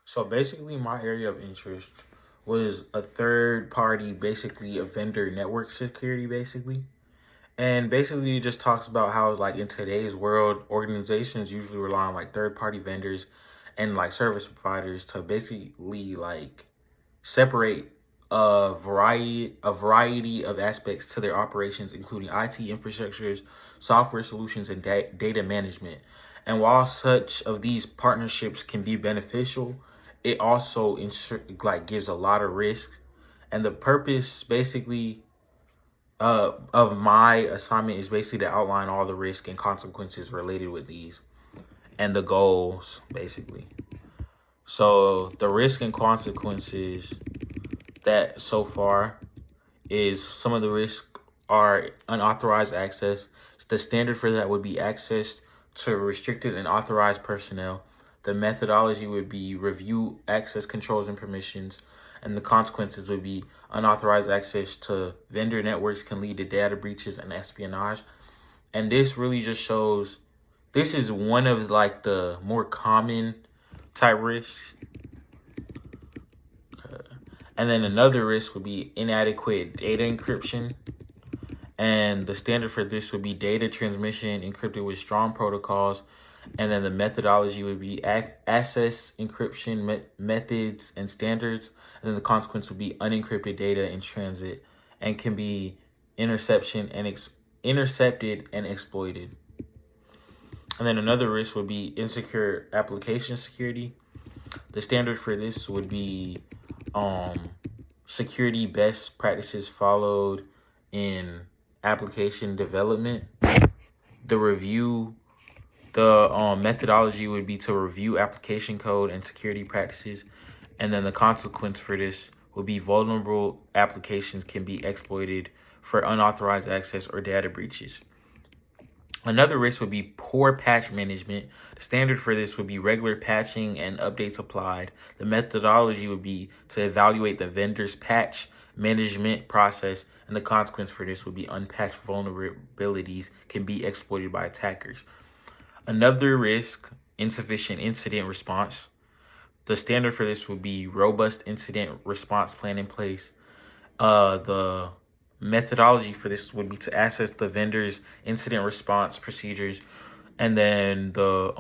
So basically, my area of interest was a third party, basically a vendor network security, basically. And basically, it just talks about how, like, in today's world, organizations usually rely on like third party vendors and like service providers to basically like separate a variety of aspects to their operations, including IT infrastructures, software solutions, and data management. And while such of these partnerships can be beneficial, it also gives a lot of risk. And the purpose basically of my assignment is basically to outline all the risk and consequences related with these and the goals basically. So the risk and consequences that so far is some of the risks are unauthorized access. The standard for that would be access to restricted and authorized personnel. The methodology would be review access controls and permissions. And the consequences would be unauthorized access to vendor networks can lead to data breaches and espionage. And this really just shows this is one of like the more common type risks. And then another risk would be inadequate data encryption. And the standard for this would be data transmission encrypted with strong protocols. And then the methodology would be access encryption methods and standards. And then the consequence would be unencrypted data in transit and can be intercepted and exploited. And then another risk would be insecure application security. The standard for this would be security best practices followed in application development. The methodology would be to review application code and security practices. And then the consequence for this would be vulnerable applications can be exploited for unauthorized access or data breaches. Another risk would be poor patch management. The standard for this would be regular patching and updates applied. The methodology would be to evaluate the vendor's patch management process, and the consequence for this would be unpatched vulnerabilities can be exploited by attackers. Another risk, insufficient incident response. The standard for this would be robust incident response plan in place. The methodology for this would be to assess the vendor's incident response procedures, and then the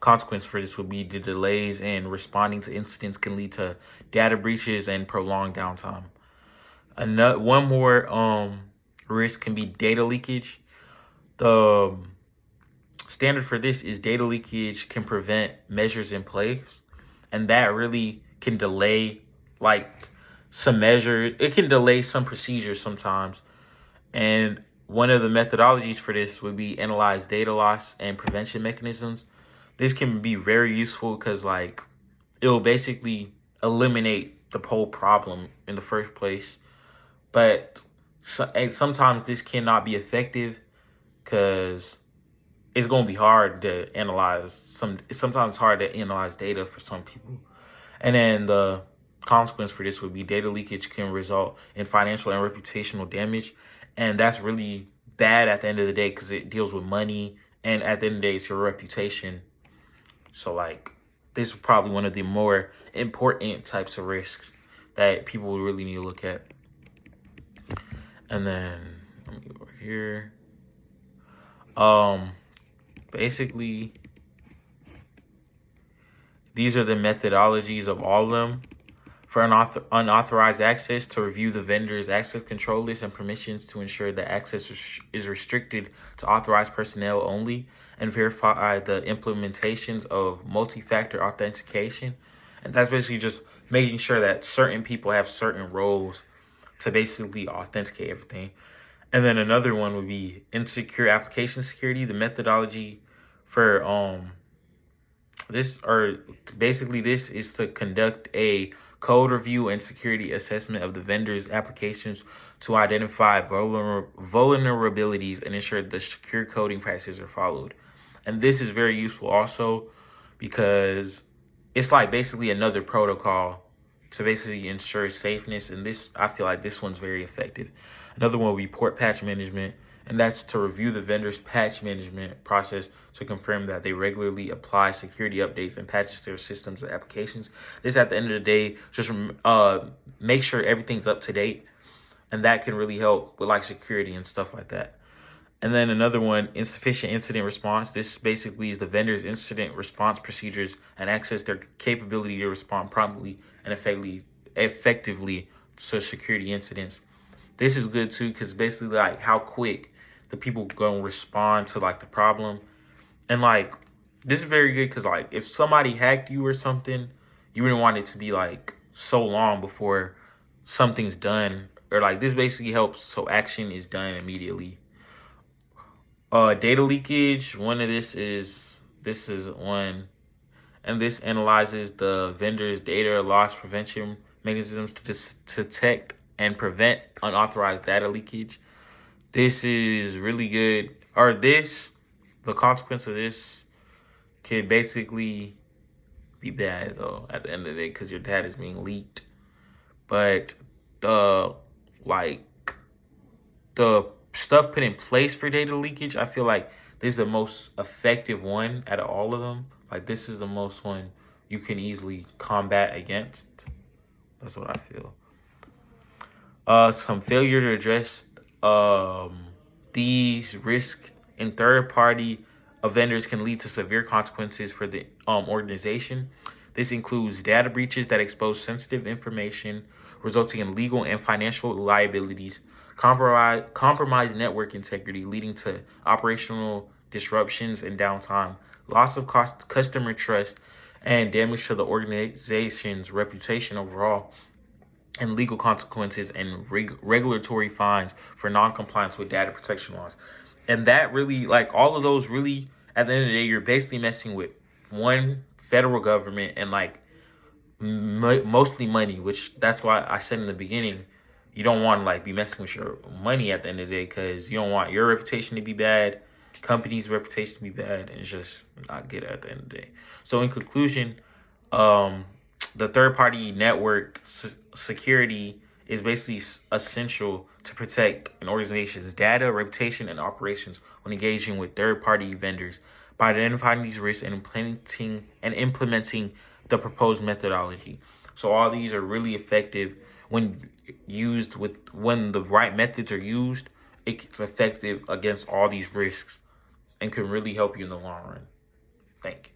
consequence for this would be the delays in responding to incidents can lead to data breaches and prolonged downtime. One more risk can be data leakage. The standard for this is data leakage can prevent measures in place, and that really can delay like some measures. It can delay some procedures sometimes. And one of the methodologies for this would be analyze data loss and prevention mechanisms. This can be very useful because like it will basically eliminate the whole problem in the first place. But sometimes this cannot be effective because it's going to be hard to analyze sometimes hard to analyze data for some people. And then the consequence for this would be data leakage can result in financial and reputational damage. And that's really bad at the end of the day because it deals with money. And at the end of the day, it's your reputation. So like this is probably one of the more important types of risks that people would really need to look at. And then let me go over here. Basically, these are the methodologies of all of them. For unauthorized access, to review the vendor's access control list and permissions to ensure that access is restricted to authorized personnel only, and verify the implementations of multi-factor authentication. And that's basically just making sure that certain people have certain roles to basically authenticate everything. And then another one would be insecure application security. The methodology for this is to conduct a code review and security assessment of the vendor's applications to identify vulnerabilities and ensure the secure coding practices are followed. And this is very useful also because it's like basically another protocol to basically ensure safeness. And this, I feel like this one's very effective. Another one would be port patch management. and that's to review the vendor's patch management process to confirm that they regularly apply security updates and patches to their systems and applications. This, at the end of the day, just make sure everything's up to date, and that can really help with like security and stuff like that. And then another one, insufficient incident response. This basically is the vendor's incident response procedures and access their capability to respond promptly and effectively to security incidents. This is good too, because basically like how quick the people gonna respond to like the problem. And like this is very good because like if somebody hacked you or something, you wouldn't want it to be like so long before something's done. Or like this basically helps so action is done immediately. Data leakage. This is one, and this analyzes the vendor's data loss prevention mechanisms to detect and prevent unauthorized data leakage. This is really good. The consequence of this could basically be bad though at the end of the day because your data is being leaked. But the stuff put in place for data leakage, I feel like this is the most effective one out of all of them. Like this is the most one you can easily combat against. That's what I feel. Some failure to address these risks in third-party vendors can lead to severe consequences for the organization. This includes data breaches that expose sensitive information, resulting in legal and financial liabilities, compromised network integrity, leading to operational disruptions and downtime, loss of customer trust, and damage to the organization's reputation overall, and legal consequences and regulatory fines for non-compliance with data protection laws. And that really, like all of those really, at the end of the day, you're basically messing with one, federal government, and like mostly money, which that's why I said in the beginning, you don't want to like be messing with your money at the end of the day because you don't want your reputation to be bad, company's reputation to be bad, and it's just not good at the end of the day. So in conclusion, the third-party network security is basically essential to protect an organization's data, reputation, and operations when engaging with third-party vendors by identifying these risks and implementing the proposed methodology. So all these are really effective when the right methods are used. It's effective against all these risks and can really help you in the long run. Thank you.